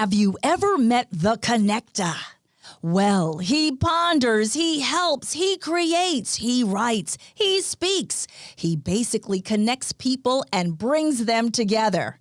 Have you ever met the connector? Well, he ponders, he helps, he creates, he writes, he speaks. He basically connects people and brings them together.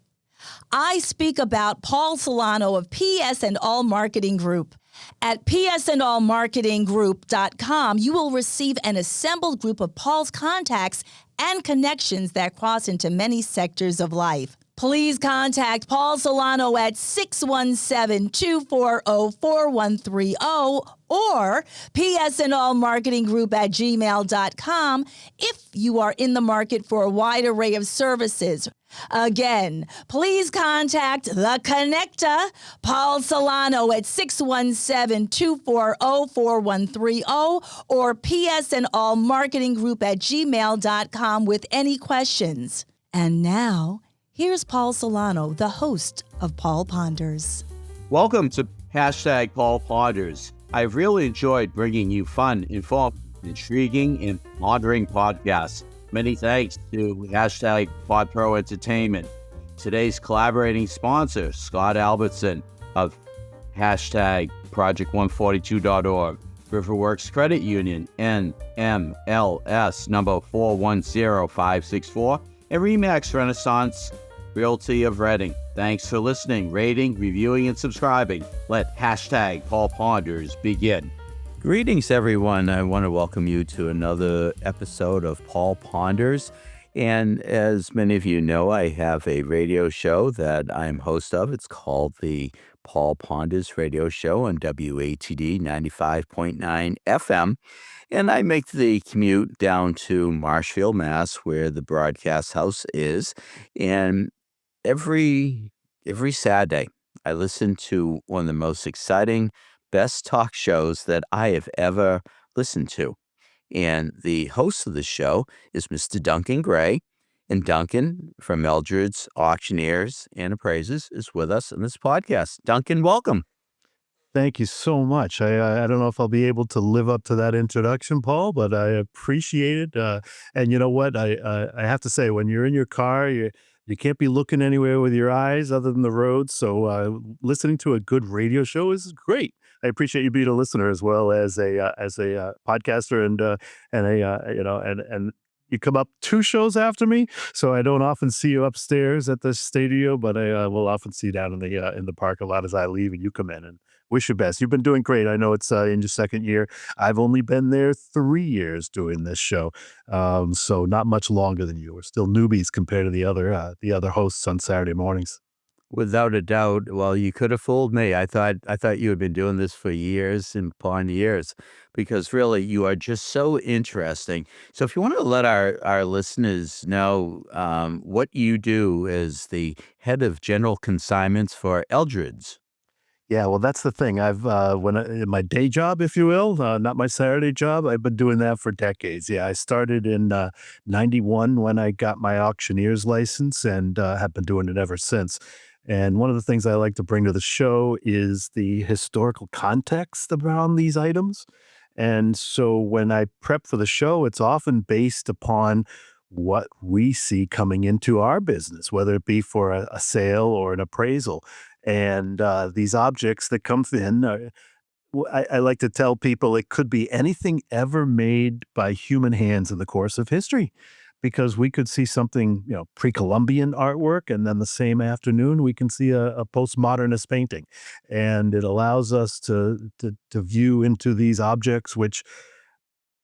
I speak about Paul Solano of PS and All Marketing Group. At psandallmarketinggroup.com, you will receive an assembled group of Paul's contacts and connections that cross into many sectors of life. Please contact Paul Solano at 617-240-4130 or psandallmarketinggroup@gmail.com if you are in the market for a wide array of services. Again, please contact the connector, Paul Solano, at 617-240-4130 or psandallmarketinggroup@gmail.com with any questions. And now, here's Paul Solano, the host of Paul Ponders. Welcome to #Paul Ponders. I've really enjoyed bringing you fun, informed, intriguing, and pondering podcasts. Many thanks to #PodPro Entertainment. Today's collaborating sponsor, Scott Albertson of #Project142.org, Riverworks Credit Union, NMLS number 410564, and Remax Renaissance Realty of Reading. Thanks for listening, rating, reviewing, and subscribing. Let #Paul Ponders begin. Greetings, everyone. I want to welcome you to another episode of Paul Ponders. And as many of you know, I have a radio show that I'm host of. It's called the Paul Ponders Radio Show on WATD 95.9 FM. And I make the commute down to Marshfield, Mass., where the broadcast house is. And every Saturday, I listen to one of the most exciting, best talk shows that I have ever listened to. And the host of the show is Mr. Duncan Gray. And Duncan from Eldred's Auctioneers and Appraisers is with us in this podcast. Duncan, welcome. Thank you so much. I don't know if I'll be able to live up to that introduction, Paul, but I appreciate it. And you know what? I have to say, when you're in your car, you can't be looking anywhere with your eyes other than the road. So listening to a good radio show is great. I appreciate you being a listener as well as a podcaster and you come up 2 shows after me, so I don't often see you upstairs at the studio, but I will often see you down in the parking lot as I leave and you come in, and wish you best. You've been doing great. I know it's in your second year. I've only been there 3 years doing this show, so not much longer than you. We're still newbies compared to the other hosts on Saturday mornings. Without a doubt. Well, you could have fooled me. I thought you had been doing this for years and upon years, because really you are just so interesting. So if you want to let our listeners know what you do as the head of general consignments for Eldred's. Yeah, well, that's the thing. I've in my day job, if you will, not my Saturday job, I've been doing that for decades. Yeah, I started in '91 when I got my auctioneer's license, and have been doing it ever since. And one of the things I like to bring to the show is the historical context around these items. And so when I prep for the show, it's often based upon what we see coming into our business, whether it be for a sale or an appraisal. And these objects that come in, I like to tell people it could be anything ever made by human hands in the course of history, because we could see something, pre-Columbian artwork, and then the same afternoon we can see a postmodernist painting. And it allows us to view into these objects, which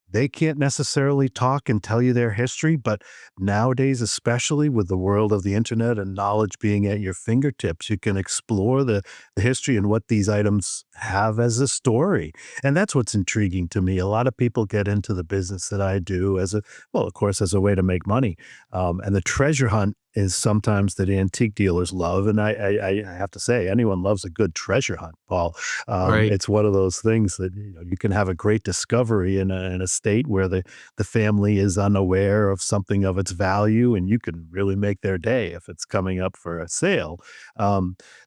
they can't necessarily talk and tell you their history, but nowadays, especially with the world of the internet and knowledge being at your fingertips, you can explore the history and what these items have as a story. And that's what's intriguing to me. A lot of people get into the business that I do of course, as a way to make money. And the treasure hunt is sometimes that antique dealers love. And I have to say, anyone loves a good treasure hunt, Paul. Right. It's one of those things that you can have a great discovery in a state where the family is unaware of something of its value, and you can really make their day if it's coming up for a sale.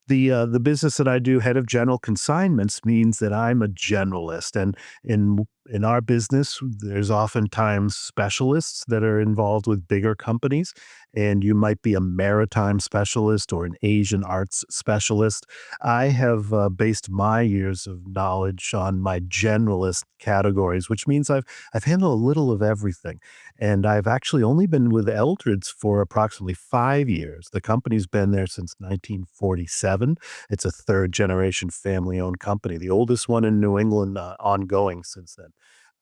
The business that I do, head of general consignments, means that I'm a generalist, and in our business, there's oftentimes specialists that are involved with bigger companies, and you might be a maritime specialist or an Asian arts specialist. I have based my years of knowledge on my generalist categories, which means I've handled a little of everything. And I've actually only been with Eldred's for approximately 5 years. The company's been there since 1947. It's a third generation family owned company, the oldest one in New England, ongoing since then.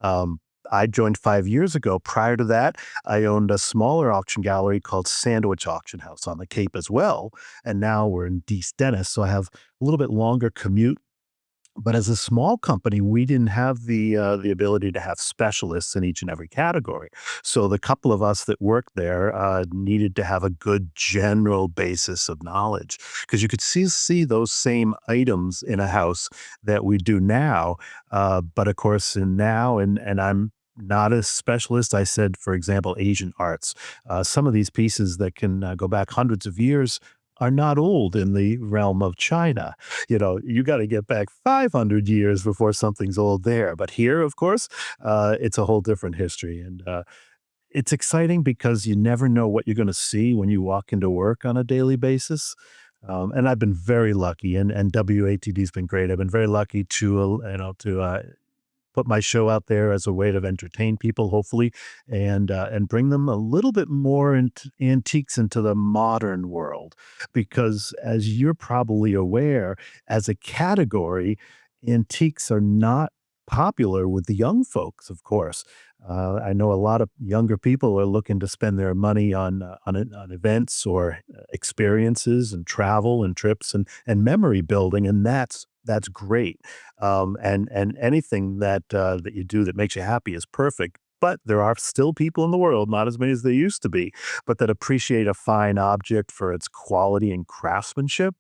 Um, I joined 5 years ago. Prior to that, I owned a smaller auction gallery called Sandwich Auction House on the Cape as well. And now we're in East Dennis. So I have a little bit longer commute, but as a small company, we didn't have the ability to have specialists in each and every category. So the couple of us that worked there needed to have a good general basis of knowledge, because you could see those same items in a house that we do now. But of course, in now, and I'm not a specialist. I said, for example, Asian arts. Some of these pieces that can go back hundreds of years are not old in the realm of China. You got to get back 500 years before something's old there. But here, of course, it's a whole different history. And it's exciting because you never know what you're going to see when you walk into work on a daily basis. And I've been very lucky, and WATD has been great. I've been very lucky to put my show out there as a way to entertain people, hopefully, and bring them a little bit more antiques into the modern world. Because as you're probably aware, as a category, antiques are not popular with the young folks, of course. I know a lot of younger people are looking to spend their money on events or experiences and travel and trips and memory building, and that's great. And anything that you do that makes you happy is perfect. But there are still people in the world, not as many as there used to be, but that appreciate a fine object for its quality and craftsmanship.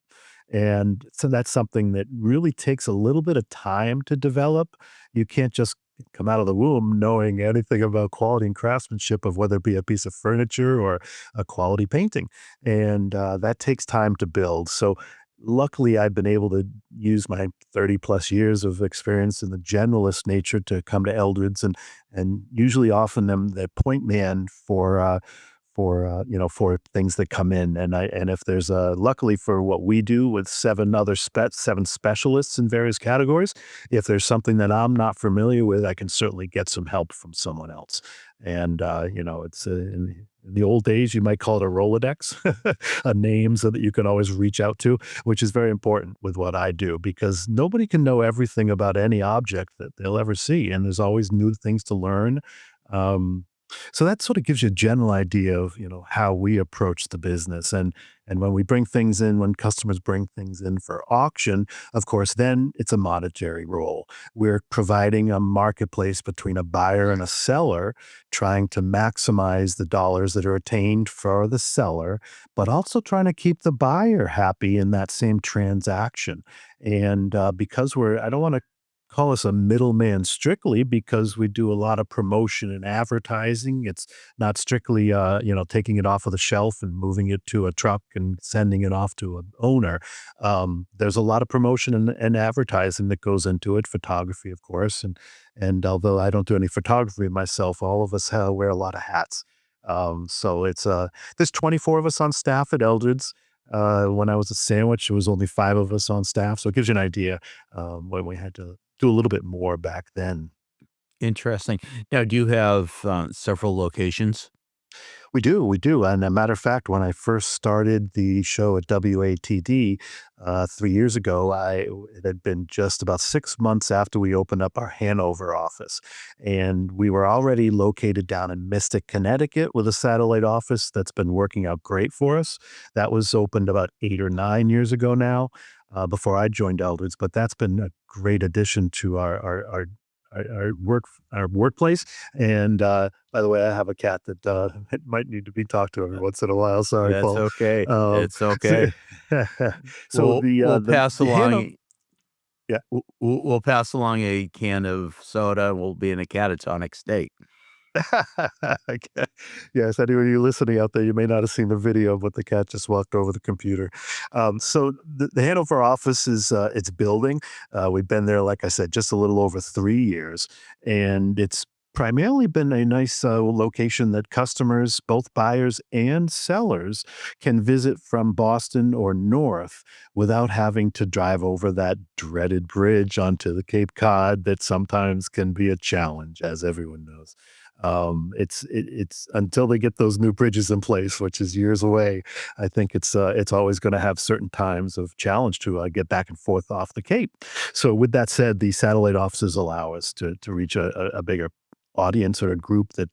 And so that's something that really takes a little bit of time to develop. You can't just come out of the womb knowing anything about quality and craftsmanship of whether it be a piece of furniture or a quality painting. And that takes time to build. So luckily, I've been able to use my 30 plus years of experience in the generalist nature to come to Eldred's, and usually often I'm the point man for things that come in. And if there's luckily for what we do with seven specialists in various categories, if there's something that I'm not familiar with, I can certainly get some help from someone else. And it's in the old days, you might call it a Rolodex, a name so that you can always reach out to, which is very important with what I do, because nobody can know everything about any object that they'll ever see. And there's always new things to learn. Um, so that sort of gives you a general idea of, how we approach the business. And when we bring things in, when customers bring things in for auction, of course, then it's a monetary role. We're providing a marketplace between a buyer and a seller, trying to maximize the dollars that are attained for the seller, but also trying to keep the buyer happy in that same transaction. And because I don't want to call us a middleman strictly, because we do a lot of promotion and advertising. It's not strictly, taking it off of the shelf and moving it to a truck and sending it off to an owner. There's a lot of promotion and advertising that goes into it, photography, of course. And although I don't do any photography myself, all of us wear a lot of hats. So there's 24 of us on staff at Eldred's. When I was at Sandwich, there was only 5 of us on staff. So it gives you an idea when we had to do a little bit more back then. Interesting. Now, do you have several locations? We do. And a matter of fact, when I first started the show at WATD 3 years ago, it had been just about 6 months after we opened up our Hanover office. And we were already located down in Mystic, Connecticut with a satellite office that's been working out great for us. That was opened about 8 or 9 years ago now, before I joined Eldred's. But that's been a great addition to our workplace. And by the way, I have a cat that it might need to be talked to every once in a while. Sorry, That's Paul. okay. Um, It's okay. so We'll pass the Hanover, along. yeah. We'll pass along a can of soda. We'll be in a catatonic state. Okay. Yes, anyone you listening out there, you may not have seen the video, but the cat just walked over the computer. So the Hanover office is it's building. We've been there, like I said, just a little over 3 years, and it's primarily been a nice location that customers, both buyers and sellers, can visit from Boston or north without having to drive over that dreaded bridge onto the Cape Cod that sometimes can be a challenge, as everyone knows. It's until they get those new bridges in place, which is years away. I think it's always going to have certain times of challenge to get back and forth off the Cape. So, with that said, the satellite offices allow us to reach a bigger audience or a group that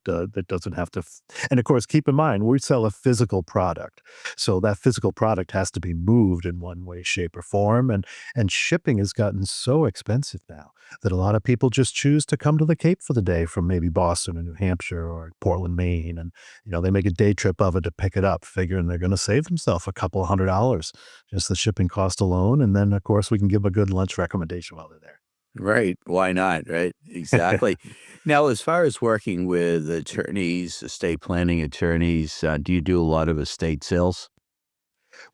doesn't have to. And of course, keep in mind we sell a physical product, so that physical product has to be moved in one way, shape, or form. And shipping has gotten so expensive now that a lot of people just choose to come to the Cape for the day from maybe Boston or New Hampshire or Portland, Maine, and they make a day trip of it to pick it up, figuring they're going to save themselves a couple of $100, just the shipping cost alone. And then, of course, we can give a good lunch recommendation while they're there. Right. Why not? Right. Exactly. Now, as far as working with attorneys, estate planning attorneys, do you do a lot of estate sales?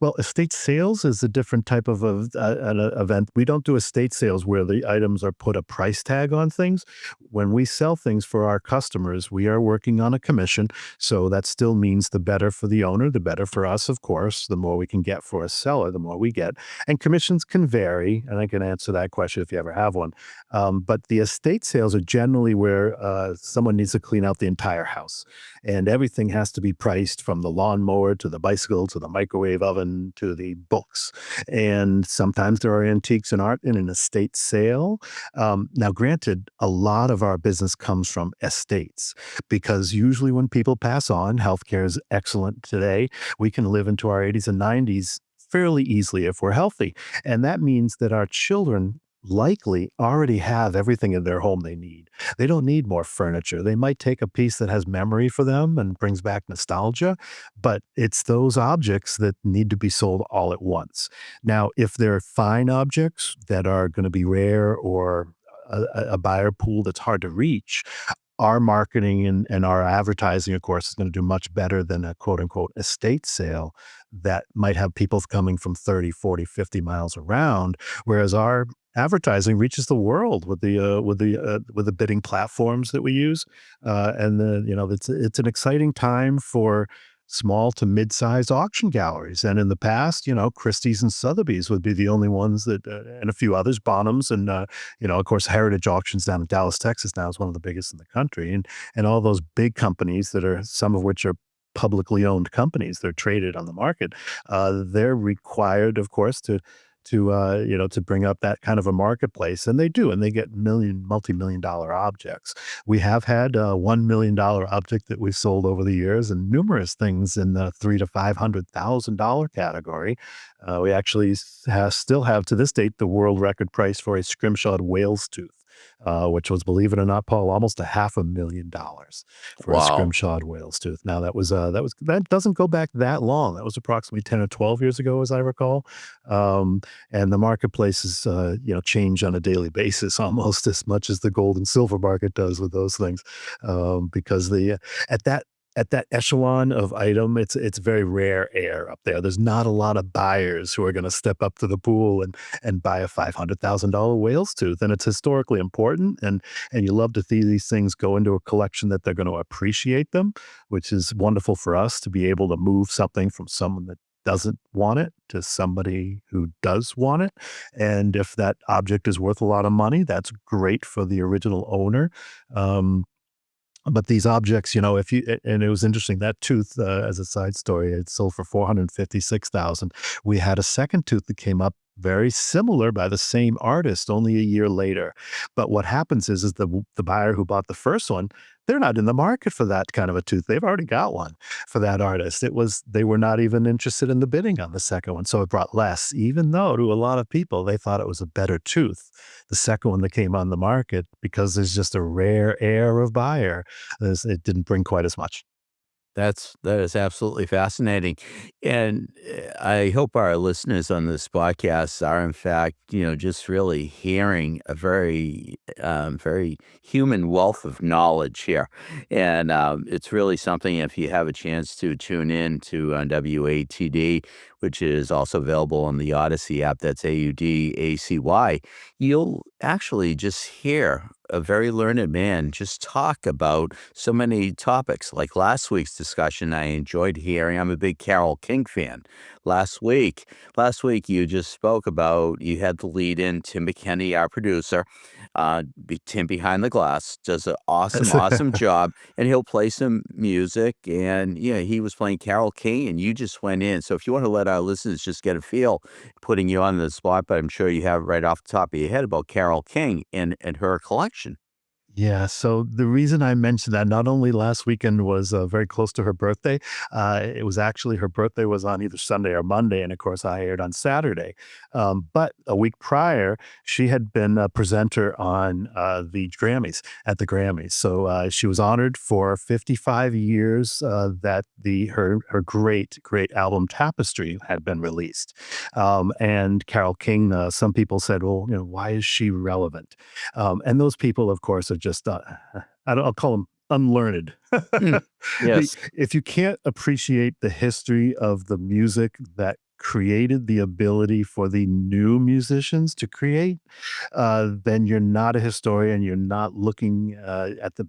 Well, estate sales is a different type of an event. We don't do estate sales where the items are put a price tag on things. When we sell things for our customers, we are working on a commission. So that still means the better for the owner, the better for us, of course. The more we can get for a seller, the more we get. And commissions can vary. And I can answer that question if you ever have one. But the estate sales are generally where someone needs to clean out the entire house. And everything has to be priced from the lawnmower to the bicycle to the microwave oven to the books. And sometimes there are antiques and art in an estate sale. Now, granted, a lot of our business comes from estates because usually when people pass on, healthcare is excellent today. We can live into our 80s and 90s fairly easily if we're healthy. And that means that our children likely already have everything in their home they need. They don't need more furniture. They might take a piece that has memory for them and brings back nostalgia, but it's those objects that need to be sold all at once. Now, if they're fine objects that are going to be rare or a buyer pool that's hard to reach, our marketing and our advertising, of course, is going to do much better than a quote unquote estate sale that might have people coming from 30, 40, 50 miles around. Whereas our advertising reaches the world with the bidding platforms that we use. And it's an exciting time for small to mid-sized auction galleries. And in the past, Christie's and Sotheby's would be the only ones that, and a few others, Bonhams, and of course, Heritage Auctions down in Dallas, Texas now is one of the biggest in the country. And all those big companies that are, some of which are publicly owned companies, they're traded on the market. They're required, of course, to bring up that kind of a marketplace, and they do, and they get multi-million dollar objects. We have had a $1 million object that we've sold over the years, and numerous things in the $300,000 to $500,000 category. We actually still have to this date the world record price for a scrimshawed whale's tooth. Which was, believe it or not, Paul, almost a $500,000 for a Wow. scrimshawed whale's tooth. Now that doesn't go back that long. That was approximately 10 or 12 years ago, as I recall. And the marketplace is change on a daily basis, almost as much as the gold and silver market does with those things, because at that at that echelon of item, it's very rare air up there. There's not a lot of buyers who are going to step up to the pool and buy a $500,000 whale's tooth, and it's historically important. And you love to see these things go into a collection that they're going to appreciate them, which is wonderful for us to be able to move something from someone that doesn't want it to somebody who does want it. And if that object is worth a lot of money, that's great for the original owner. Um, but these objects, if you and it was interesting that tooth, as a side story, it sold for 456,000. We had a second tooth that came up very similar by the same artist only a year later. But what happens is the buyer who bought the first one, they're not in the market for that kind of a tooth. They've already got one for that artist. They were not even interested in the bidding on the second one, so it brought less. Even though to a lot of people they thought it was a better tooth, the second one that came on the market, because there's just a rare air of buyer, it didn't bring quite as much. That is absolutely fascinating, and I hope our listeners on this podcast are, in fact, just really hearing a very human wealth of knowledge here, and it's really something. If you have a chance to tune in to WATD, which is also available on the Odyssey app, that's AUDACY, you'll actually just hear a very learned man just talk about so many topics. Like last week's discussion, I enjoyed hearing. I'm a big Carole King fan. Last week you just spoke about, you had the lead in Tim McKenney, our producer, Tim behind the glass, does an awesome, awesome job, and he'll play some music. And yeah, he was playing Carole King, and you just went in. So if you want to let our listeners just get a feel, putting you on the spot, but I'm sure you have it right off the top of your head about Carole King and her collection. Yeah, so the reason I mentioned that, not only last weekend was very close to her birthday, it was actually her birthday was on either Sunday or Monday, and of course I aired on Saturday. But a week prior, she had been a presenter on the Grammys at the Grammys. So she was honored for 55 years that her great album Tapestry had been released. And Carole King, some people said, well, why is she relevant? And those people, of course, are just, I'll call them unlearned. Mm, yes. If you can't appreciate the history of the music that created the ability for the new musicians to create, then you're not a historian. You're not looking at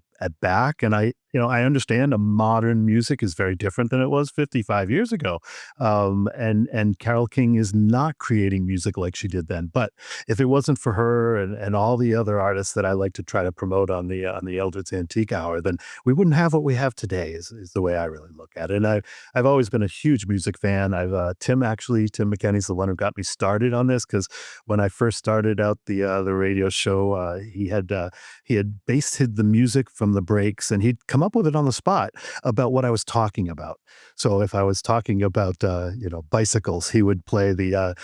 back. And I understand a modern music is very different than it was 55 years ago. And Carole King is not creating music like she did then. But if it wasn't for her and all the other artists that I like to try to promote on the Eldred's Antique Hour, then we wouldn't have what we have today. Is the way I really look at it. And I've always been a huge music fan. Tim McKenney's the one who got me started on this, because when I first started out the radio show, he had based the music from the breaks, and he'd come up with it on the spot about what I was talking about. So if I was talking about bicycles, he would play the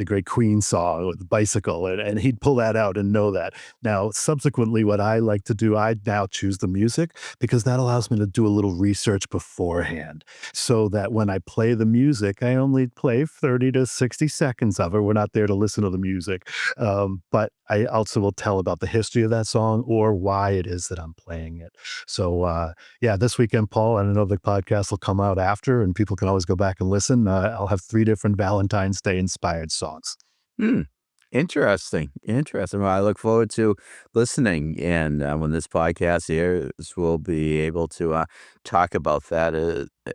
great Queen song with the bicycle, and he'd pull that out and know that. Now, subsequently, what I like to do, I now choose the music, because that allows me to do a little research beforehand, so that when I play the music, I only play 30 to 60 seconds of it. We're not there to listen to the music. But I also will tell about the history of that song or why it is that I'm playing it. So, yeah, this weekend, Paul, and I know the podcast will come out after, and people can always go back and listen. I'll have 3 different Valentine's Day inspired songs. Hmm. Interesting. Interesting. Well, I look forward to listening. And when this podcast airs, we'll be able to talk about that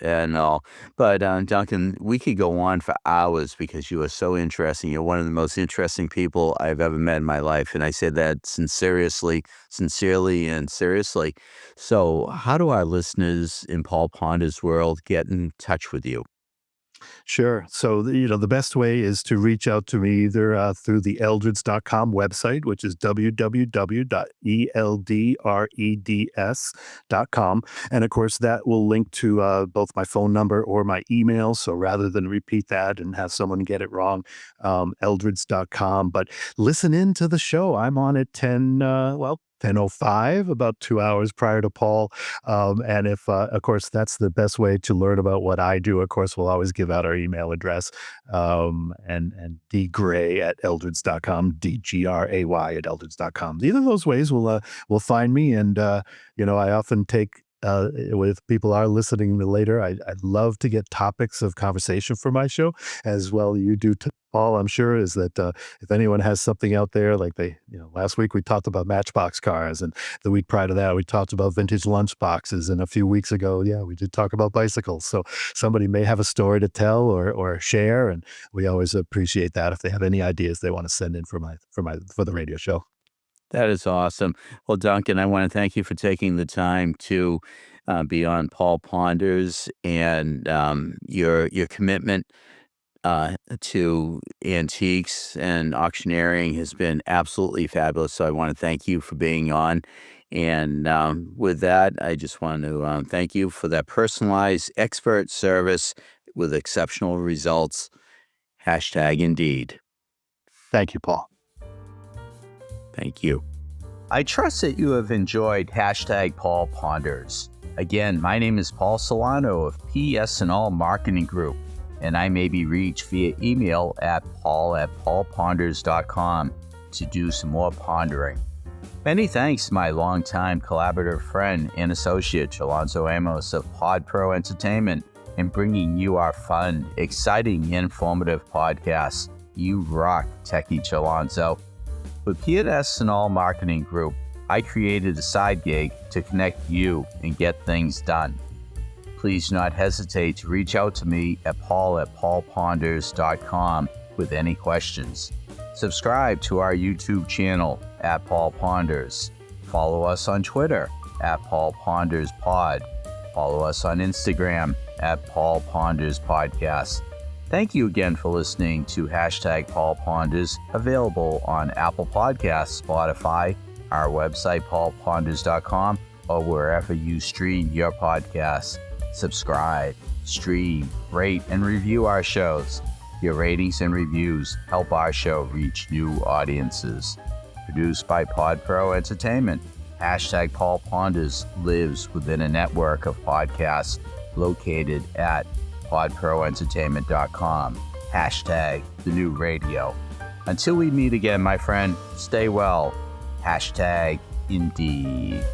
and all. But Duncan, we could go on for hours because you are so interesting. You're one of the most interesting people I've ever met in my life. And I say that sincerely, and seriously. So, how do our listeners in Paul Ponder's world get in touch with you? Sure. So, the best way is to reach out to me either through the eldreds.com website, which is www.eldreds.com. And of course, that will link to both my phone number or my email. So rather than repeat that and have someone get it wrong, eldreds.com. But listen in to the show. I'm on at 10:05, about 2 hours prior to Paul. And if, of course, that's the best way to learn about what I do. Of course, we'll always give out our email address, and dgray at eldreds.com, DGRAY at eldreds.com. Either of those ways will find me. And, I often take, with people are listening later, I love to get topics of conversation for my show as well. You do, Paul, I'm sure, is that if anyone has something out there, like last week we talked about Matchbox cars, and the week prior to that we talked about vintage lunchboxes, and a few weeks ago, yeah, we did talk about bicycles. So somebody may have a story to tell or share, and we always appreciate that if they have any ideas they want to send in for the radio show. That is awesome. Well, Duncan, I want to thank you for taking the time to be on Paul Ponders, and your commitment to antiques and auctioneering has been absolutely fabulous. So I want to thank you for being on. And with that, I just want to thank you for that personalized expert service with exceptional results. Hashtag indeed. Thank you, Paul. Thank you. I trust that you have enjoyed Hashtag Paul Ponders. Again, my name is Paul Solano of PS&All Marketing Group, and I may be reached via email at paul@paulponders.com to do some more pondering. Many thanks to my longtime collaborative friend and associate, Chalonzo Amos of Pod Pro Entertainment, in bringing you our fun, exciting, informative podcasts. You rock, Techie Chalonzo. With PS&All Marketing Group, I created a side gig to connect you and get things done. Please do not hesitate to reach out to me at paul@paulponders.com with any questions. Subscribe to our YouTube channel at Paul Ponders. Follow us on Twitter at Paul Ponders Pod. Follow us on Instagram at Paul Ponders Podcast. Thank you again for listening to #Paul Ponders, available on Apple Podcasts, Spotify, our website, paulponders.com, or wherever you stream your podcasts. Subscribe, stream, rate, and review our shows. Your ratings and reviews help our show reach new audiences. Produced by Pod Pro Entertainment, #Paul Ponders lives within a network of podcasts located at podproentertainment.com. #the new radio. Until we meet again, my friend, stay well. #indeed.